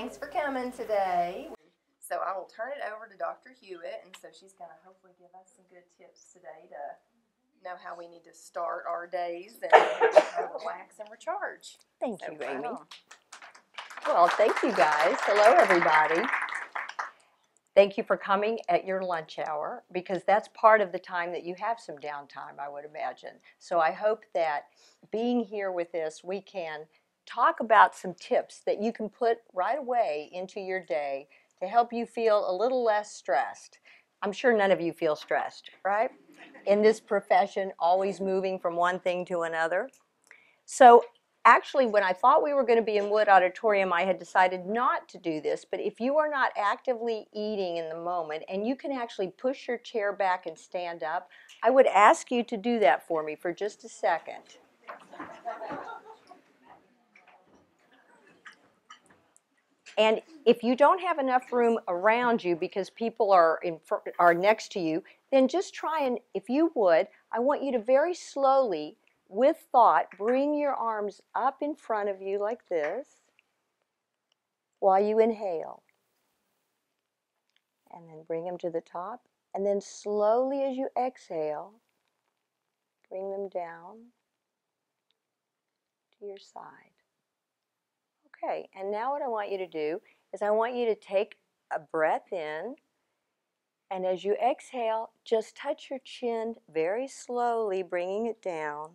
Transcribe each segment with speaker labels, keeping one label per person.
Speaker 1: Thanks for coming today. So I will turn it over to Dr. Hewitt, and so she's going to hopefully give us some good tips today to know how we need to start our days and how to relax and recharge.
Speaker 2: Thank you, Amy. Well, thank you guys. Hello, everybody. Thank you for coming at your lunch hour, because that's part of the time that you have some downtime, I would imagine. So I hope that being here with this, we can talk about some tips that you can put right away into your day to help you feel a little less stressed. I'm sure none of you feel stressed, right? In this profession, always moving from one thing to another. So actually, when I thought we were going to be in Wood Auditorium, I had decided not to do this. But if you are not actively eating in the moment and you can actually push your chair back and stand up, I would ask you to do that for me for just a second. And if you don't have enough room around you because people are next to you, then just try and, if you would, I want you to very slowly, with thought, bring your arms up in front of you like this while you inhale. And then bring them to the top. And then slowly as you exhale, bring them down to your side. Okay, and now what I want you to do is I want you to take a breath in, and as you exhale, just touch your chin very slowly, bringing it down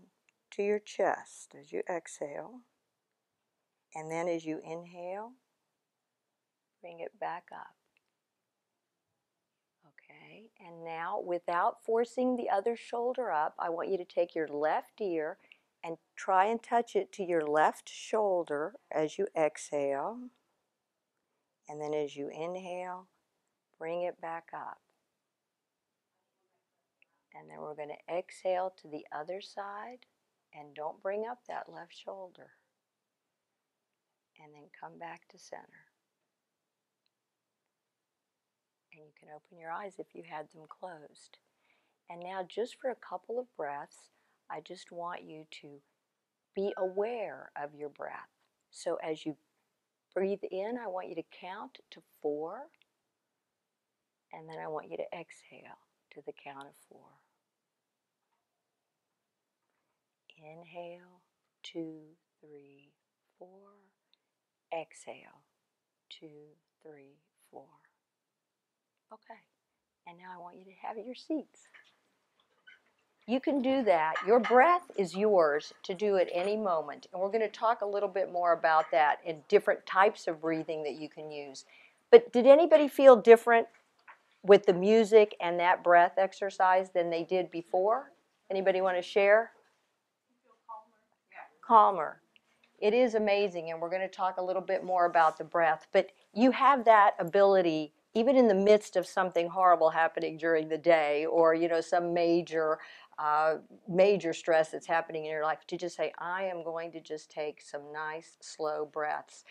Speaker 2: to your chest as you exhale. And then as you inhale, bring it back up. Okay, and now without forcing the other shoulder up, I want you to take your left ear and try and touch it to your left shoulder as you exhale. And then as you inhale, bring it back up. And then we're going to exhale to the other side, and don't bring up that left shoulder. And then come back to center. And you can open your eyes if you had them closed. And now just for a couple of breaths, I just want you to be aware of your breath. So as you breathe in, I want you to count to 4. And then I want you to exhale to the count of 4. Inhale, 2, 3, 4. Exhale, 2, 3, 4. Okay, and now I want you to have your seats. You can do that. Your breath is yours to do at any moment. And we're going to talk a little bit more about that and different types of breathing that you can use. But did anybody feel different with the music and that breath exercise than they did before? Anybody want to share? Calmer. It is amazing, and we're going to talk a little bit more about the breath. But you have that ability, even in the midst of something horrible happening during the day, or some major stress that's happening in your life, to just say, I am going to just take some nice, slow breaths.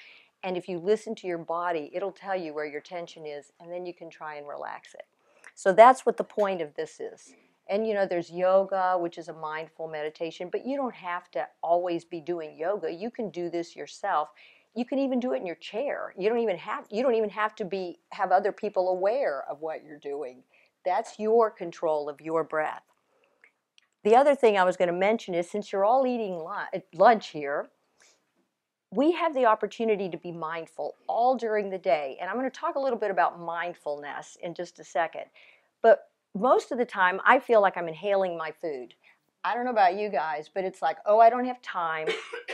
Speaker 2: And if you listen to your body, it'll tell you where your tension is, and then you can try and relax it. So that's what the point of this is. And there's yoga, which is a mindful meditation, but you don't have to always be doing yoga. You can do this yourself. You can even do it in your chair. You don't even have to have other people aware of what you're doing. That's your control of your breath. The other thing I was going to mention is, since you're all eating lunch here, we have the opportunity to be mindful all during the day. And I'm going to talk a little bit about mindfulness in just a second. But most of the time, I feel like I'm inhaling my food. I don't know about you guys, but it's like, oh, I don't have time.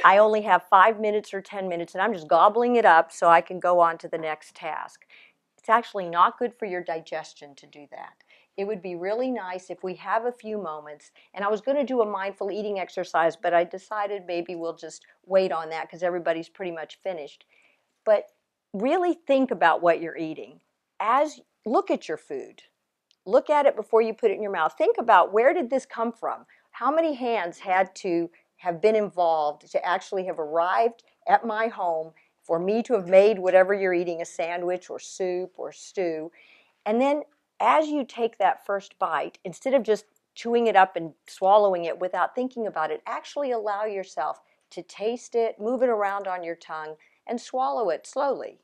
Speaker 2: I only have 5 minutes or 10 minutes, and I'm just gobbling it up so I can go on to the next task. It's actually not good for your digestion to do that. It would be really nice if we have a few moments, and I was going to do a mindful eating exercise, but I decided maybe we'll just wait on that because everybody's pretty much finished. But really think about what you're eating. Look at your food. Look at it before you put it in your mouth. Think about, where did this come from? How many hands had to have been involved to actually have arrived at my home for me to have made whatever you're eating, a sandwich or soup or stew? And then as you take that first bite, instead of just chewing it up and swallowing it without thinking about it, actually allow yourself to taste it, move it around on your tongue, and swallow it slowly.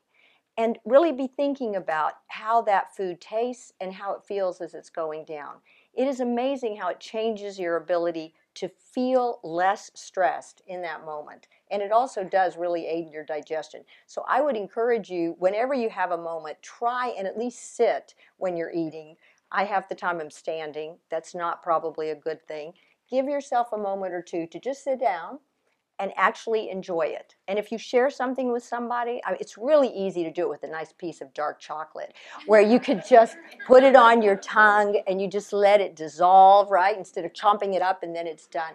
Speaker 2: and really be thinking about how that food tastes and how it feels as it's going down. It is amazing how it changes your ability to feel less stressed in that moment. And it also does really aid in your digestion. So I would encourage you, whenever you have a moment, try and at least sit when you're eating. I half the time I'm standing. That's not probably a good thing. Give yourself a moment or two to just sit down and actually enjoy it. And if you share something with somebody, it's really easy to do it with a nice piece of dark chocolate, where you could just put it on your tongue and you just let it dissolve, right? Instead of chomping it up and then it's done.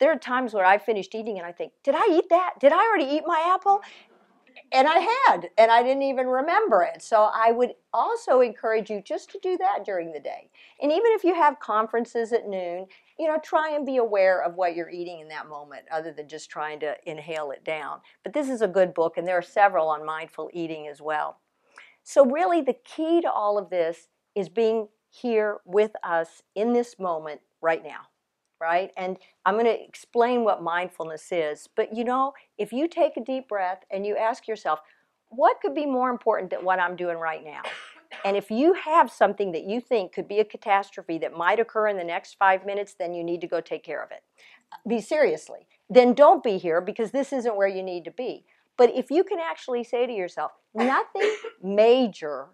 Speaker 2: There are times where I finished eating and I think, did I eat that? Did I already eat my apple? And I had, and I didn't even remember it. So I would also encourage you just to do that during the day. And even if you have conferences at noon, try and be aware of what you're eating in that moment, other than just trying to inhale it down. But this is a good book, and there are several on mindful eating as well. So really the key to all of this is being here with us in this moment right now. Right? And I'm going to explain what mindfulness is. But if you take a deep breath and you ask yourself, what could be more important than what I'm doing right now? And if you have something that you think could be a catastrophe that might occur in the next 5 minutes, then you need to go take care of it. Seriously. Then don't be here, because this isn't where you need to be. But if you can actually say to yourself, nothing major,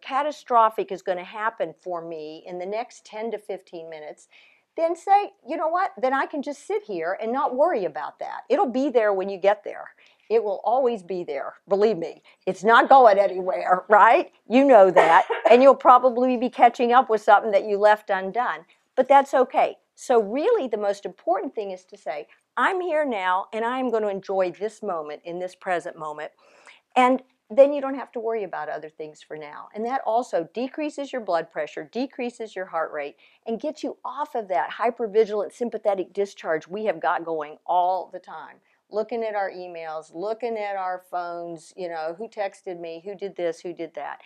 Speaker 2: catastrophic is going to happen for me in the next 10 to 15 minutes, then say, you know what, then I can just sit here and not worry about that. It'll be there when you get there. It will always be there. Believe me, it's not going anywhere, right? You know that. And you'll probably be catching up with something that you left undone. But that's okay. So really the most important thing is to say, I'm here now and I'm going to enjoy this moment in this present moment. And then you don't have to worry about other things for now. And that also decreases your blood pressure, decreases your heart rate, and gets you off of that hypervigilant sympathetic discharge we have got going all the time. Looking at our emails, looking at our phones, who texted me, who did this, who did that.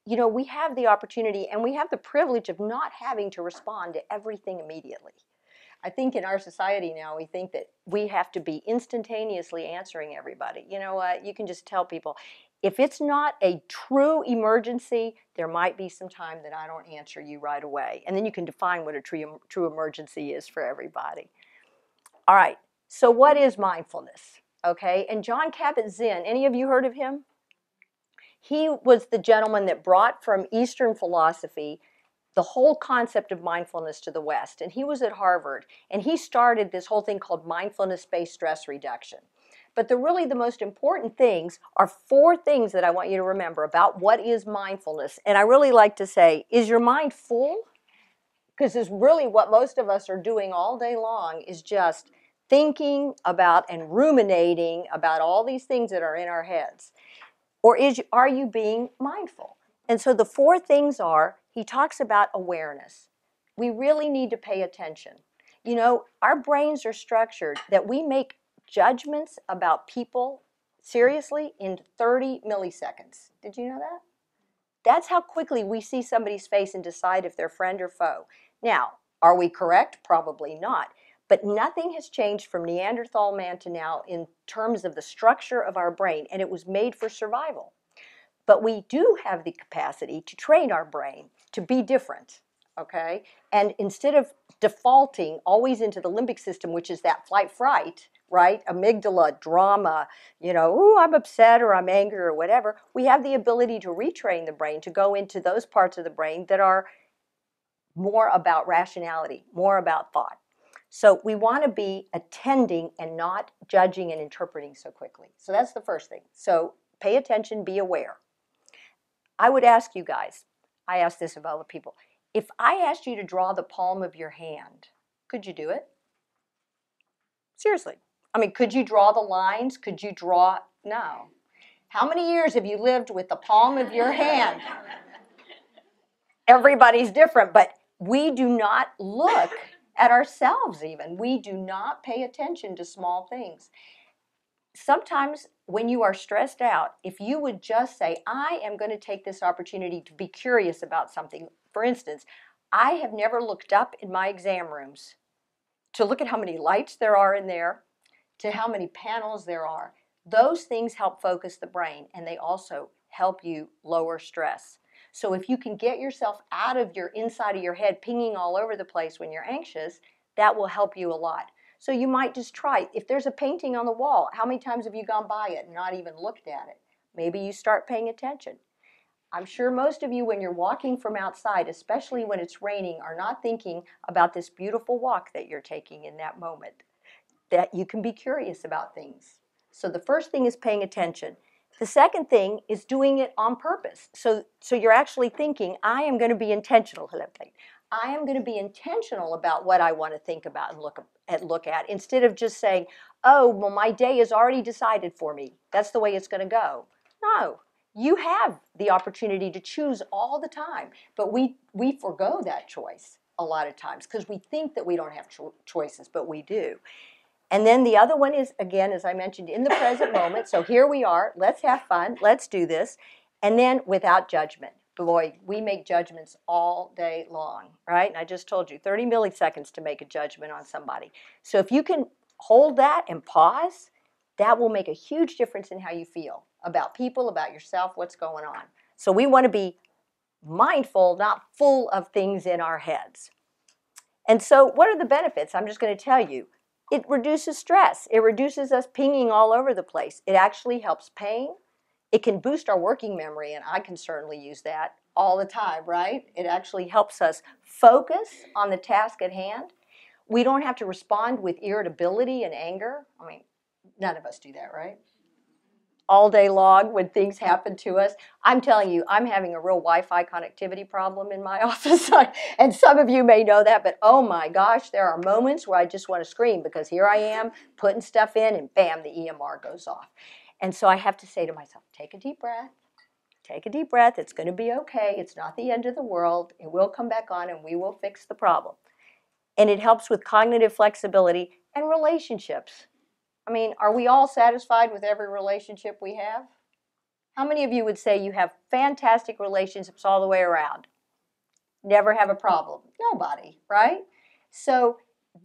Speaker 2: We have the opportunity and we have the privilege of not having to respond to everything immediately. I think in our society now, we think that we have to be instantaneously answering everybody. You know what? You can just tell people, if it's not a true emergency, there might be some time that I don't answer you right away. And then you can define what a true emergency is for everybody. All right, so what is mindfulness? Okay, and Jon Kabat-Zinn, any of you heard of him? He was the gentleman that brought from Eastern philosophy the whole concept of mindfulness to the West. And he was at Harvard, and he started this whole thing called mindfulness-based stress reduction. But really the most important things are 4 things that I want you to remember about what is mindfulness. And I really like to say, is your mind full? Because it's really what most of us are doing all day long, is just thinking about and ruminating about all these things that are in our heads. Or are you being mindful? And so the 4 things are, he talks about awareness. We really need to pay attention. Our brains are structured that we make judgments about people, seriously, in 30 milliseconds. Did you know that? That's how quickly we see somebody's face and decide if they're friend or foe. Now, are we correct? Probably not. But nothing has changed from Neanderthal man to now in terms of the structure of our brain, and it was made for survival. But we do have the capacity to train our brain to be different, okay? And instead of defaulting always into the limbic system, which is that flight-fright, right? Amygdala, drama, oh, I'm upset or I'm angry or whatever, we have the ability to retrain the brain to go into those parts of the brain that are more about rationality, more about thought. So we want to be attending and not judging and interpreting so quickly. So that's the first thing. So pay attention, be aware. I would ask you guys, I ask this of other people, if I asked you to draw the palm of your hand, could you do it? Seriously. I mean, could you draw the lines? Could you draw? No. How many years have you lived with the palm of your hand? Everybody's different, but we do not look at ourselves even. We do not pay attention to small things. Sometimes when you are stressed out, if you would just say, I am going to take this opportunity to be curious about something. For instance, I have never looked up in my exam rooms to look at how many lights there are in there, to how many panels there are. Those things help focus the brain, and they also help you lower stress. So if you can get yourself out of your inside of your head pinging all over the place when you're anxious, that will help you a lot. So you might just try, if there's a painting on the wall, how many times have you gone by it and not even looked at it? Maybe you start paying attention. I'm sure most of you, when you're walking from outside, especially when it's raining, are not thinking about this beautiful walk that you're taking in that moment, that you can be curious about things. So the first thing is paying attention. The second thing is doing it on purpose. So you're actually thinking, I am going to be intentional. I am going to be intentional about what I want to think about and look at, instead of just saying, oh, well, my day is already decided for me. That's the way it's going to go. No, you have the opportunity to choose all the time, but we forego that choice a lot of times because we think that we don't have choices, but we do. And then the other one is, again, as I mentioned, in the present moment. So here we are. Let's have fun. Let's do this. And then without judgment. Boy, we make judgments all day long, right? And I just told you, 30 milliseconds to make a judgment on somebody. So if you can hold that and pause, that will make a huge difference in how you feel about people, about yourself, what's going on. So we want to be mindful, not full of things in our heads. And so what are the benefits? I'm just going to tell you. It reduces stress. It reduces us pinging all over the place. It actually helps pain. It can boost our working memory, and I can certainly use that all the time, right? It actually helps us focus on the task at hand. We don't have to respond with irritability and anger. I mean, none of us do that, right? All day long when things happen to us. I'm telling you, I'm having a real Wi-Fi connectivity problem in my office. And some of you may know that, but oh my gosh, there are moments where I just want to scream because here I am putting stuff in and bam, the EMR goes off. And so I have to say to myself, take a deep breath. Take a deep breath. It's going to be okay. It's not the end of the world. It will come back on and we will fix the problem. And it helps with cognitive flexibility and relationships. I mean, are we all satisfied with every relationship we have? How many of you would say you have fantastic relationships all the way around? Never have a problem? Nobody, right? So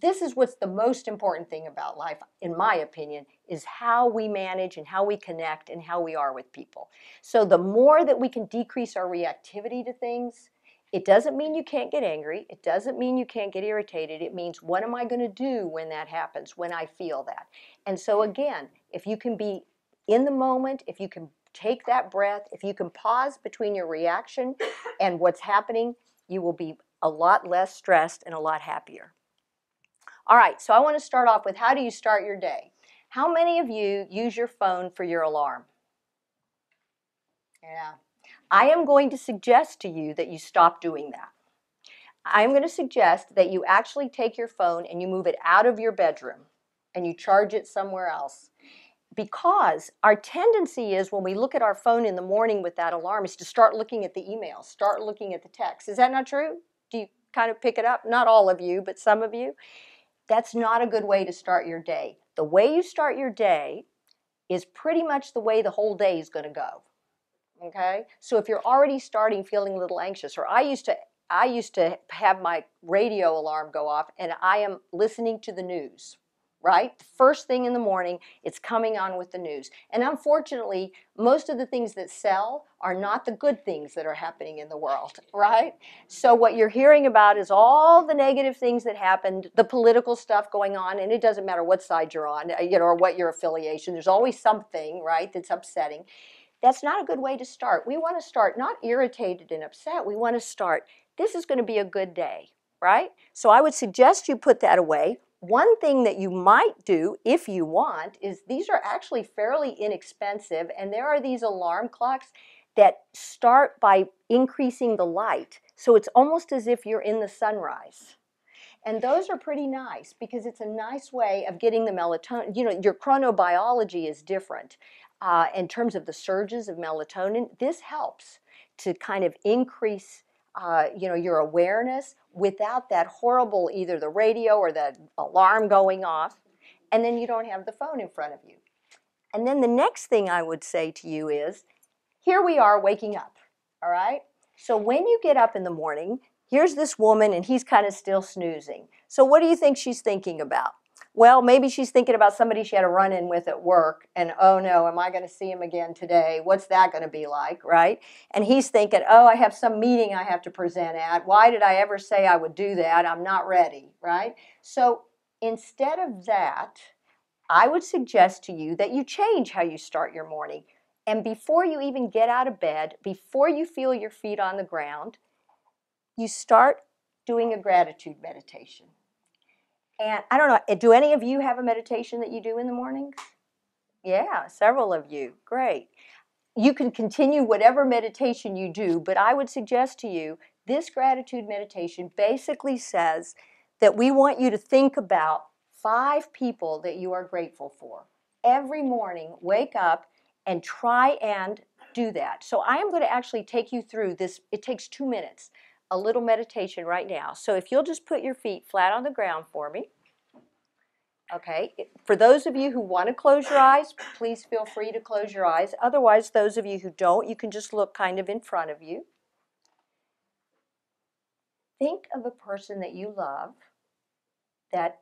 Speaker 2: this is what's the most important thing about life, in my opinion, is how we manage and how we connect and how we are with people. So the more that we can decrease our reactivity to things, it doesn't mean you can't get angry. It doesn't mean you can't get irritated. It means, what am I going to do when that happens, when I feel that? And so again, if you can be in the moment, if you can take that breath, if you can pause between your reaction and what's happening, you will be a lot less stressed and a lot happier. All right, so I want to start off with, how do you start your day? How many of you use your phone for your alarm? Yeah. I am going to suggest to you that you stop doing that. I'm going to suggest that you actually take your phone and you move it out of your bedroom and you charge it somewhere else. Because our tendency is, when we look at our phone in the morning with that alarm, is to start looking at the emails, start looking at the text. Is that not true? Do you kind of pick it up? Not all of you, but some of you. That's not a good way to start your day. The way you start your day is pretty much the way the whole day is going to go. Okay? So if you're already starting feeling a little anxious, or I used to have my radio alarm go off and I am listening to the news, right? First thing in the morning, it's coming on with the news. And unfortunately, most of the things that sell are not the good things that are happening in the world, right? So what you're hearing about is all the negative things that happened, the political stuff going on, and it doesn't matter what side you're on, or what your affiliation. There's always something, right, that's upsetting. That's not a good way to start. We want to start not irritated and upset. We want to start, this is going to be a good day, right? So I would suggest you put that away. One thing that you might do, if you want, is, these are actually fairly inexpensive, and there are these alarm clocks that start by increasing the light. So it's almost as if you're in the sunrise. And those are pretty nice because it's a nice way of getting the melatonin. Your chronobiology is different. In terms of the surges of melatonin, this helps to kind of increase your awareness without that horrible, either the radio or the alarm going off, and then you don't have the phone in front of you. And then the next thing I would say to you is, here we are waking up, all right? So when you get up in the morning, here's this woman and he's kind of still snoozing. So what do you think she's thinking about? Well, maybe she's thinking about somebody she had a run-in with at work, and oh no, am I going to see him again today? What's that going to be like, right? And he's thinking, oh, I have some meeting I have to present at. Why did I ever say I would do that? I'm not ready, right? So instead of that, I would suggest to you that you change how you start your morning. And before you even get out of bed, before you feel your feet on the ground, you start doing a gratitude meditation. And I don't know, do any of you have a meditation that you do in the mornings? Yeah, several of you. Great. You can continue whatever meditation you do, but I would suggest to you this gratitude meditation basically says that we want you to think about 5 people that you are grateful for. Every morning, wake up and try and do that. So I am going to actually take you through this. It takes 2 minutes, a little meditation right now. So if you'll just put your feet flat on the ground for me. Okay, for those of you who want to close your eyes, please feel free to close your eyes. Otherwise, those of you who don't, you can just look kind of in front of you. Think of a person that you love that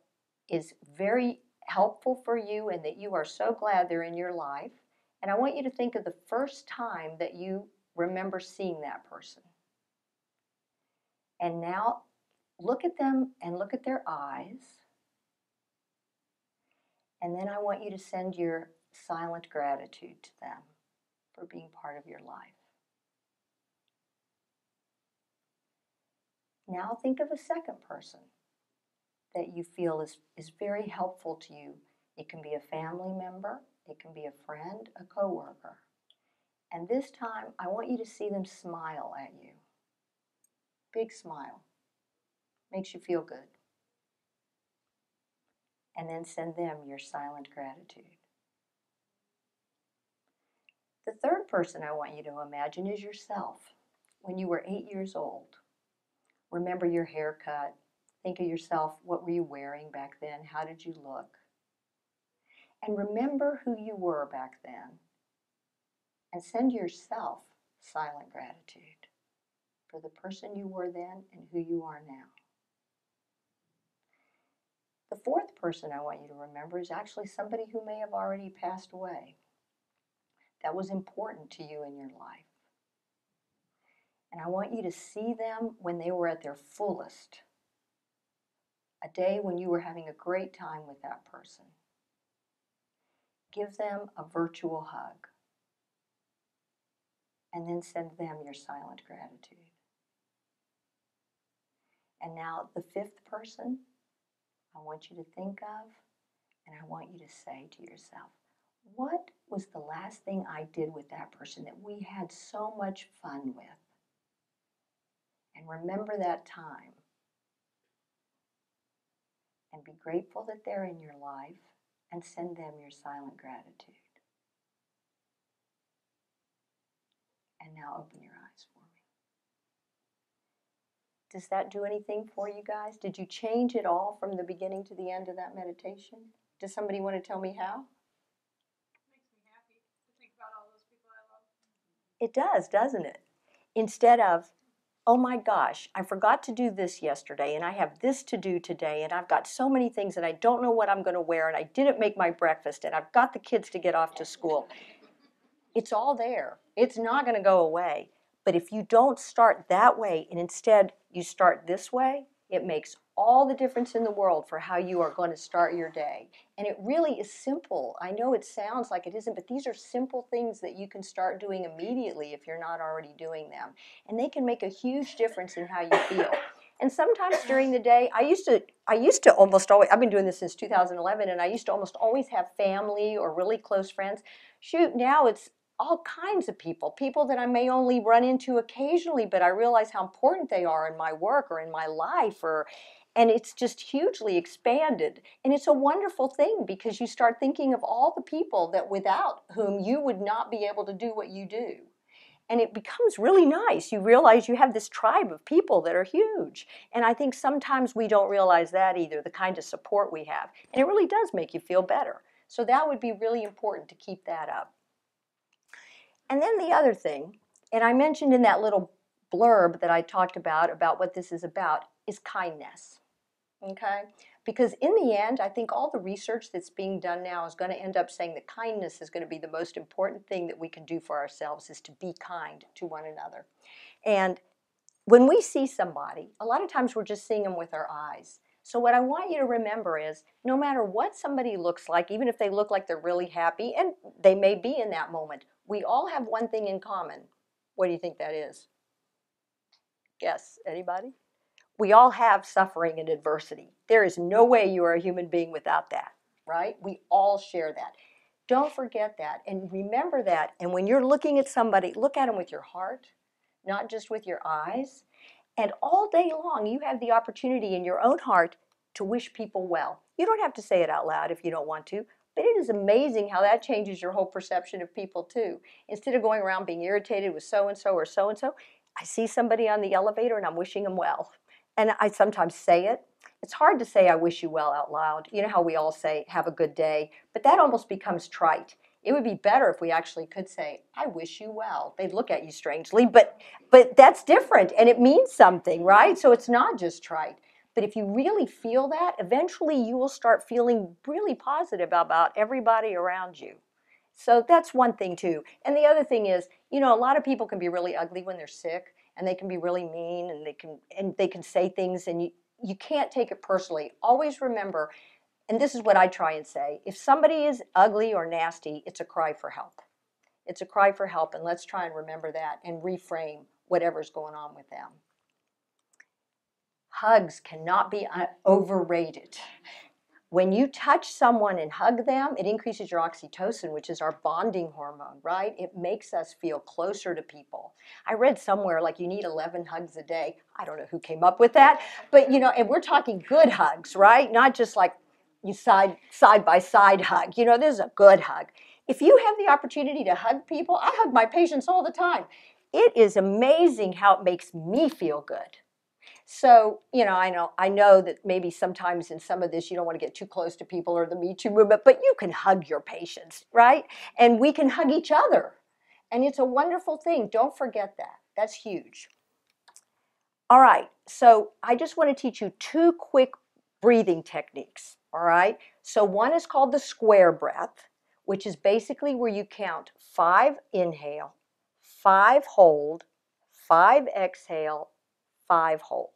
Speaker 2: is very helpful for you and that you are so glad they're in your life. And I want you to think of the first time that you remember seeing that person. And now look at them and look at their eyes. And then I want you to send your silent gratitude to them for being part of your life. Now think of a second person that you feel is very helpful to you. It can be a family member, it can be a friend, a coworker. And this time, I want you to see them smile at you. Big smile. Makes you feel good. And then send them your silent gratitude. The third person I want you to imagine is yourself. When you were 8 years old, remember your haircut. Think of yourself, what were you wearing back then? How did you look? And remember who you were back then. And send yourself silent gratitude for the person you were then and who you are now. The fourth person I want you to remember is actually somebody who may have already passed away. That was important to you in your life. And I want you to see them when they were at their fullest. A day when you were having a great time with that person. Give them a virtual hug. And then send them your silent gratitude. And now the fifth person I want you to think of, and I want you to say to yourself, what was the last thing I did with that person that we had so much fun with? And remember that time. And be grateful that they're in your life and send them your silent gratitude. And now open your eyes for me. Does that do anything for you guys? Did you change it all from the beginning to the end of that meditation? Does somebody want to tell me how?
Speaker 3: Makes me happy to think about all those people I love.
Speaker 2: It does, doesn't it? Instead of, oh my gosh, I forgot to do this yesterday, and I have this to do today, and I've got so many things, and I don't know what I'm going to wear, and I didn't make my breakfast, and I've got the kids to get off to school. It's all there. It's not going to go away. But if you don't start that way, and instead you start this way, it makes all the difference in the world for how you are going to start your day. And it really is simple. I know it sounds like it isn't, but these are simple things that you can start doing immediately if you're not already doing them. And they can make a huge difference in how you feel. And sometimes during the day, I used to almost always, I've been doing this since 2011, and I used to almost always have family or really close friends. Shoot, now it's all kinds of people that I may only run into occasionally, but I realize how important they are in my work or in my life, and it's just hugely expanded. And it's a wonderful thing because you start thinking of all the people that without whom you would not be able to do what you do. And it becomes really nice. You realize you have this tribe of people that are huge. And I think sometimes we don't realize that either, the kind of support we have. And it really does make you feel better. So that would be really important to keep that up. And then the other thing, and I mentioned in that little blurb that I talked about what this is about, is kindness. Okay? Because in the end, I think all the research that's being done now is going to end up saying that kindness is going to be the most important thing that we can do for ourselves, is to be kind to one another. And when we see somebody, a lot of times we're just seeing them with our eyes. So what I want you to remember is, no matter what somebody looks like, even if they look like they're really happy, and they may be in that moment, we all have one thing in common. What do you think that is? Guess, anybody? We all have suffering and adversity. There is no way you are a human being without that, right? We all share that. Don't forget that, and remember that. And when you're looking at somebody, look at them with your heart, not just with your eyes. And all day long, you have the opportunity in your own heart to wish people well. You don't have to say it out loud if you don't want to, but it is amazing how that changes your whole perception of people too. Instead of going around being irritated with so-and-so or so-and-so, I see somebody on the elevator and I'm wishing them well. And I sometimes say it. It's hard to say I wish you well out loud. You know how we all say, have a good day, but that almost becomes trite. It would be better if we actually could say, I wish you well. They'd look at you strangely, but that's different, and it means something, right? So it's not just trite. But if you really feel that, eventually you will start feeling really positive about everybody around you. So that's one thing too. And the other thing is, you know, a lot of people can be really ugly when they're sick, and they can be really mean, and they can say things, and you can't take it personally. Always remember, and this is what I try and say, if somebody is ugly or nasty, it's a cry for help. It's a cry for help, and let's try and remember that and reframe whatever's going on with them. Hugs cannot be overrated. When you touch someone and hug them, it increases your oxytocin, which is our bonding hormone, right? It makes us feel closer to people. I read somewhere like you need 11 hugs a day. I don't know who came up with that, but you know, and we're talking good hugs, right? Not just like you side by side hug. You know, this is a good hug. If you have the opportunity to hug people, I hug my patients all the time. It is amazing how it makes me feel good. So, you know, I know that maybe sometimes in some of this you don't want to get too close to people or the Me Too movement, but you can hug your patients, right? And we can hug each other. And it's a wonderful thing. Don't forget that. That's huge. All right, so I just want to teach you 2 quick breathing techniques, all right? So one is called the square breath, which is basically where you count 5 inhale, 5 hold, 5 exhale, 5 hold,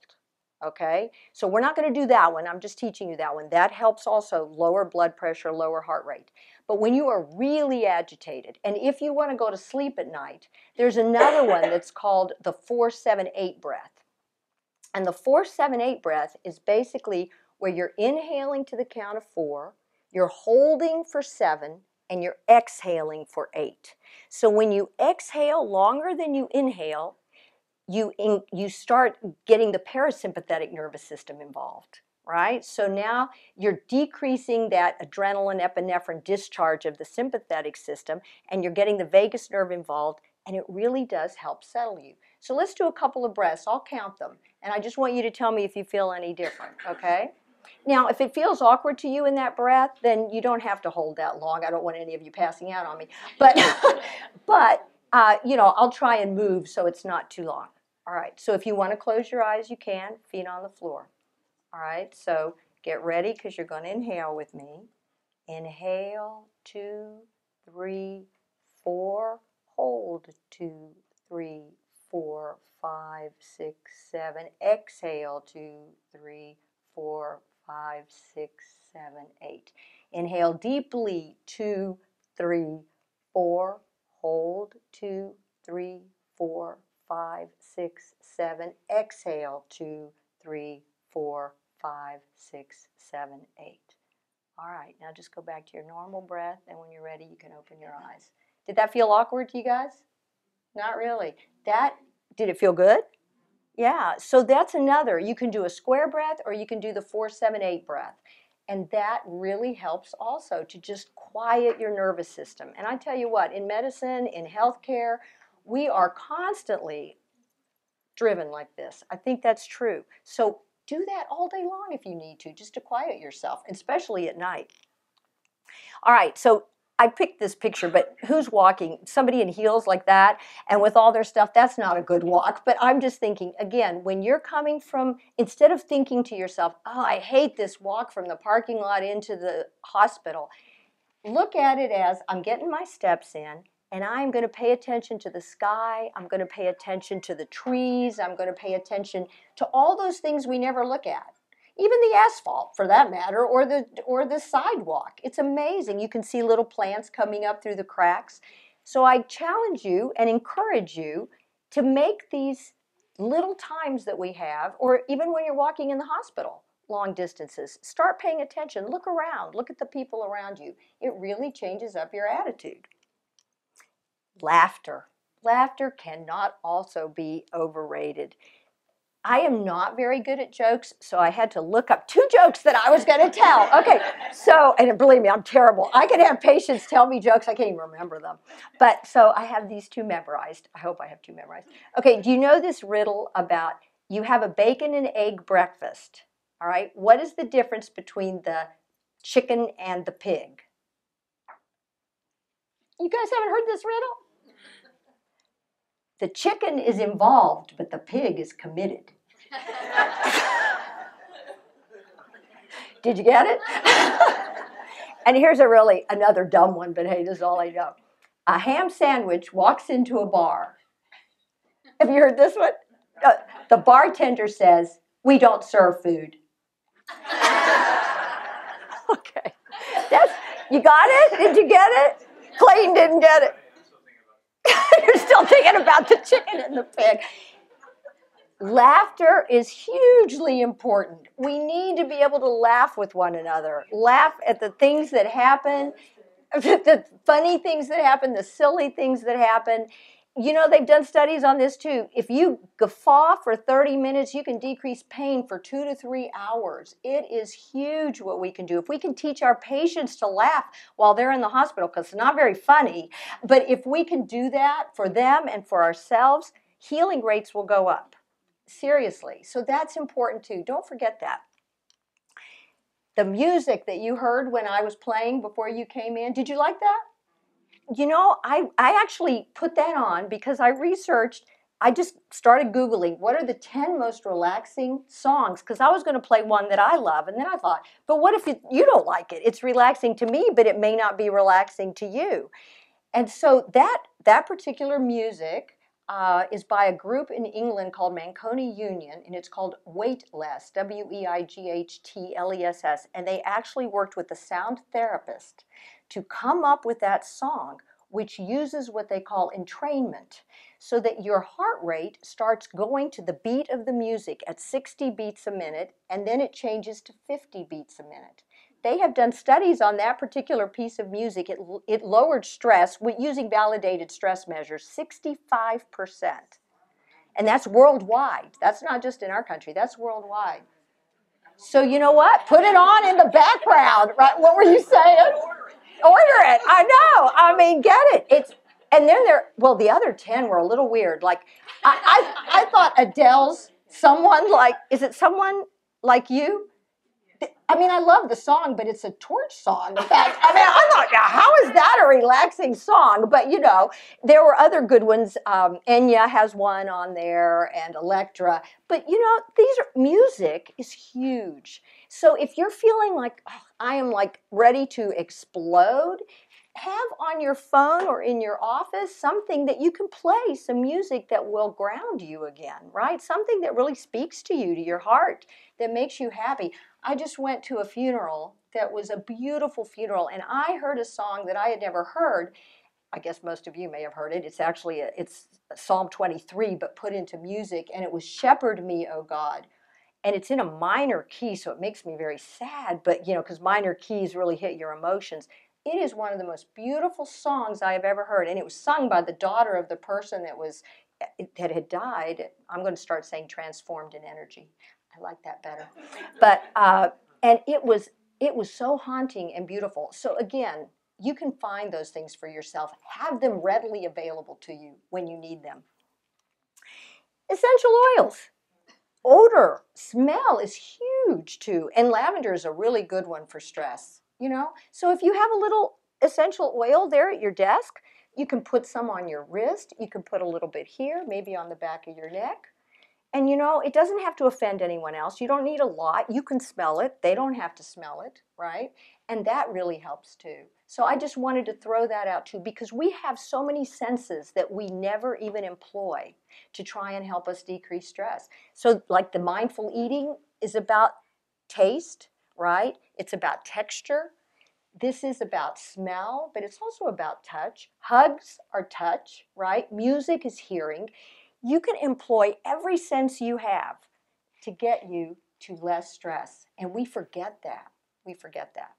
Speaker 2: okay? So we're not going to do that one. I'm just teaching you that one. That helps also lower blood pressure, lower heart rate. But when you are really agitated, and if you want to go to sleep at night, there's another one that's called the 4-7-8 breath. And the 4-7-8 breath is basically where you're inhaling to the count of 4, you're holding for 7, and you're exhaling for 8. So when you exhale longer than you inhale, you start getting the parasympathetic nervous system involved, right? So now you're decreasing that adrenaline, epinephrine discharge of the sympathetic system, and you're getting the vagus nerve involved, and it really does help settle you. So let's do a couple of breaths. I'll count them, and I just want you to tell me if you feel any different, okay? Now, if it feels awkward to you in that breath, then you don't have to hold that long. I don't want any of you passing out on me. But, you know, I'll try and move so it's not too long. All right, so if you want to close your eyes, you can, feet on the floor. All right, so get ready because you're going to inhale with me. Inhale, 2, 3, 4. Hold, 2, 3, 4, 5, 6, 7. Exhale, 2, 3, 4, 5, 6, 7, 8. Inhale deeply, 2, 3, 4. Hold, 2, 3, 4, 5, 6, 7. Exhale, 2, 3, 4, 5, 6, 7, 8. All right, now just go back to your normal breath, and when you're ready, you can open your eyes. Did that feel awkward to you guys? Not really. Did it feel good? Yeah, so that's another. You can do a square breath, or you can do the 4-7-8 breath. And that really helps also to just quiet your nervous system. And I tell you what, in medicine, in healthcare, we are constantly driven like this. I think that's true. So do that all day long if you need to, just to quiet yourself, especially at night. All right, so I picked this picture, but who's walking? Somebody in heels like that and with all their stuff, that's not a good walk. But I'm just thinking, again, when you're coming from, instead of thinking to yourself, oh, I hate this walk from the parking lot into the hospital, look at it as I'm getting my steps in and I'm going to pay attention to the sky. I'm going to pay attention to the trees. I'm going to pay attention to all those things we never look at. Even the asphalt, for that matter, or the sidewalk. It's amazing. You can see little plants coming up through the cracks. So I challenge you and encourage you to make these little times that we have, or even when you're walking in the hospital, long distances, start paying attention. Look around. Look at the people around you. It really changes up your attitude. Laughter. Laughter cannot also be overrated. I am not very good at jokes, so I had to look up 2 jokes that I was going to tell. Okay, so, and believe me, I'm terrible. I can have patients tell me jokes, I can't even remember them. But, so I have these 2 memorized. I hope I have 2 memorized. Okay, do you know this riddle about you have a bacon and egg breakfast, all right? What is the difference between the chicken and the pig? You guys haven't heard this riddle? The chicken is involved, but the pig is committed. Did you get it? And here's another dumb one, but hey, this is all I know. A ham sandwich walks into a bar. Have you heard this one? The bartender says, "We don't serve food." Okay. You got it? Did you get it? Clayton didn't get it. You're still thinking about the chicken and the pig. Laughter is hugely important. We need to be able to laugh with one another. Laugh at the things that happen, the funny things that happen, the silly things that happen. You know, they've done studies on this too. If you guffaw for 30 minutes, you can decrease pain for 2 to 3 hours. It is huge what we can do. If we can teach our patients to laugh while they're in the hospital, because it's not very funny, but if we can do that for them and for ourselves, healing rates will go up. Seriously. So that's important too. Don't forget that. The music that you heard when I was playing before you came in, did you like that? You know, I actually put that on because I researched, I just started Googling what are the 10 most relaxing songs, because I was going to play one that I love, and then I thought, but what if you don't like it? It's relaxing to me, but it may not be relaxing to you. And so that particular music is by a group in England called Manconi Union, and it's called Weightless, Weightless, and they actually worked with a sound therapist to come up with that song, which uses what they call entrainment, so that your heart rate starts going to the beat of the music at 60 beats a minute, and then it changes to 50 beats a minute. They have done studies on that particular piece of music. It lowered stress using validated stress measures 65%. And that's worldwide. That's not just in our country. That's worldwide. So you know what? Put it on in the background. Right? What were you saying? Order it. I know. I mean, get it. And then the other 10 were a little weird. Like, I thought Adele's Someone Like, is it Someone Like You? I mean, I love the song, but it's a torch song. In fact, I mean, I thought, how is that a relaxing song? But, you know, there were other good ones. Enya has one on there, and Electra. But, you know, music is huge. So if you're feeling like, I am like ready to explode, have on your phone or in your office something that you can play, some music that will ground you again, right? Something that really speaks to you, to your heart, that makes you happy. I just went to a funeral that was a beautiful funeral, and I heard a song that I had never heard. I guess most of you may have heard it. It's actually it's Psalm 23, but put into music, and it was "Shepherd Me, O God." And it's in a minor key, so it makes me very sad, but, you know, because minor keys really hit your emotions. It is one of the most beautiful songs I have ever heard, and it was sung by the daughter of the person that had died. I'm going to start saying transformed in energy. I like that better. But and it was so haunting and beautiful. So again, you can find those things for yourself. Have them readily available to you when you need them. Essential oils. Odor, smell is huge too. And lavender is a really good one for stress, you know? So if you have a little essential oil there at your desk. You can put some on your wrist. You can put a little bit here, maybe on the back of your neck. And it doesn't have to offend anyone else. You don't need a lot. You can smell it. They don't have to smell it, right? And that really helps too. So I just wanted to throw that out too, because we have so many senses that we never even employ to try and help us decrease stress. So like the mindful eating is about taste, right? It's about texture. This is about smell, but it's also about touch. Hugs are touch, right? Music is hearing. You can employ every sense you have to get you to less stress. And we forget that. We forget that.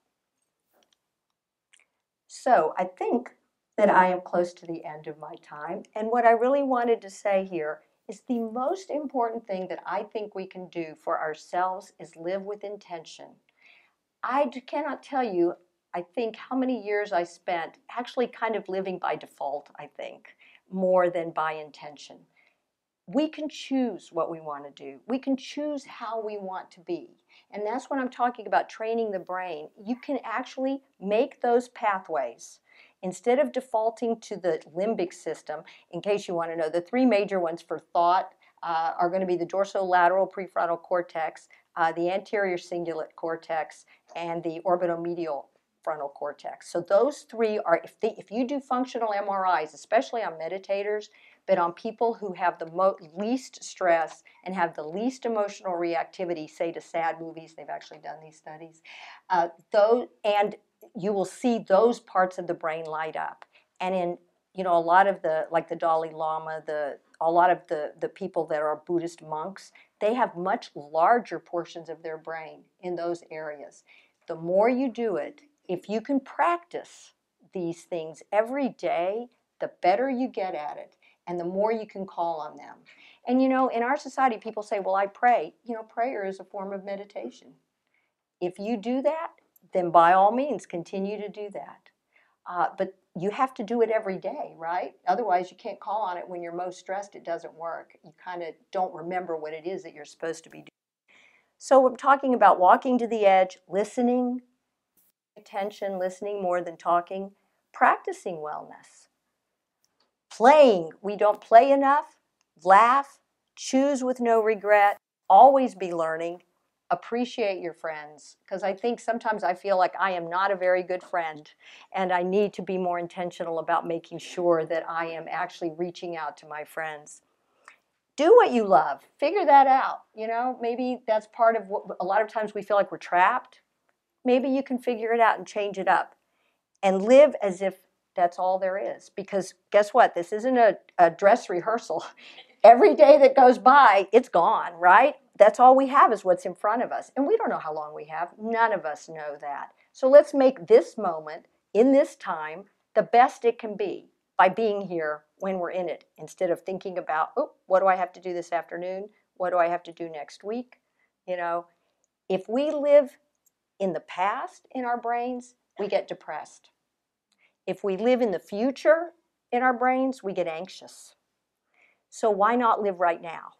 Speaker 2: So I think that I am close to the end of my time. And what I really wanted to say here is the most important thing that I think we can do for ourselves is live with intention. I cannot tell you, I think, how many years I spent actually kind of living by default, I think, more than by intention. We can choose what we want to do. We can choose how we want to be. And that's when I'm talking about training the brain. You can actually make those pathways. Instead of defaulting to the limbic system, in case you want to know, the three major ones for thought are going to be the dorsolateral prefrontal cortex, the anterior cingulate cortex, and the orbitomedial frontal cortex. So those three are, if you do functional MRIs, especially on meditators, but on people who have the least stress and have the least emotional reactivity, say to sad movies, they've actually done these studies, and you will see those parts of the brain light up. And in a lot of like the Dalai Lama, a lot of the people that are Buddhist monks, they have much larger portions of their brain in those areas. The more you do it, if you can practice these things every day, the better you get at it. And the more you can call on them. And in our society, people say, well, I pray. Prayer is a form of meditation. If you do that, then by all means, continue to do that. But you have to do it every day, right? Otherwise, you can't call on it when you're most stressed. It doesn't work. You kind of don't remember what it is that you're supposed to be doing. So I'm talking about walking to the edge, listening, attention, listening more than talking, practicing wellness. Playing, we don't play enough, laugh, choose with no regret, always be learning, appreciate your friends. Because I think sometimes I feel like I am not a very good friend and I need to be more intentional about making sure that I am actually reaching out to my friends. Do what you love, figure that out. Maybe that's part of what a lot of times we feel like we're trapped. Maybe you can figure it out and change it up and live as if that's all there is. Because guess what? This isn't a dress rehearsal. Every day that goes by, it's gone, right? That's all we have is what's in front of us. And we don't know how long we have. None of us know that. So let's make this moment, in this time, the best it can be by being here when we're in it, instead of thinking about, oh, what do I have to do this afternoon? What do I have to do next week? If we live in the past in our brains, we get depressed. If we live in the future in our brains, we get anxious. So why not live right now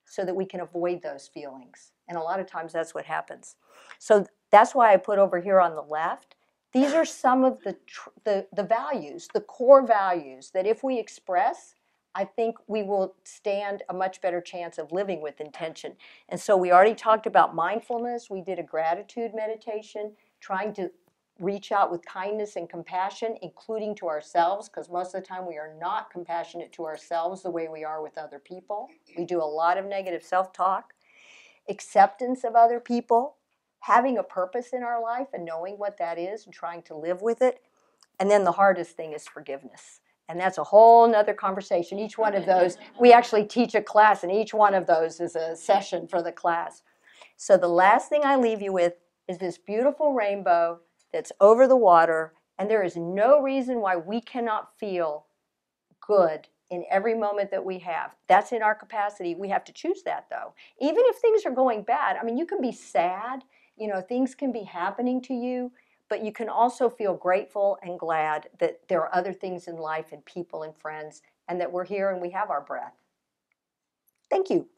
Speaker 2: so that we can avoid those feelings? And a lot of times that's what happens. So that's why I put over here on the left, these are some of the values, the core values that if we express, I think we will stand a much better chance of living with intention. And so we already talked about mindfulness. We did a gratitude meditation, trying to reach out with kindness and compassion, including to ourselves, because most of the time we are not compassionate to ourselves the way we are with other people. We do a lot of negative self-talk. Acceptance of other people, having a purpose in our life and knowing what that is and trying to live with it. And then the hardest thing is forgiveness. And that's a whole nother conversation. Each one of those, we actually teach a class, and each one of those is a session for the class. So the last thing I leave you with is this beautiful rainbow that's over the water, and there is no reason why we cannot feel good in every moment that we have. That's in our capacity. We have to choose that, though. Even if things are going bad, you can be sad, things can be happening to you, but you can also feel grateful and glad that there are other things in life and people and friends, and that we're here and we have our breath. Thank you.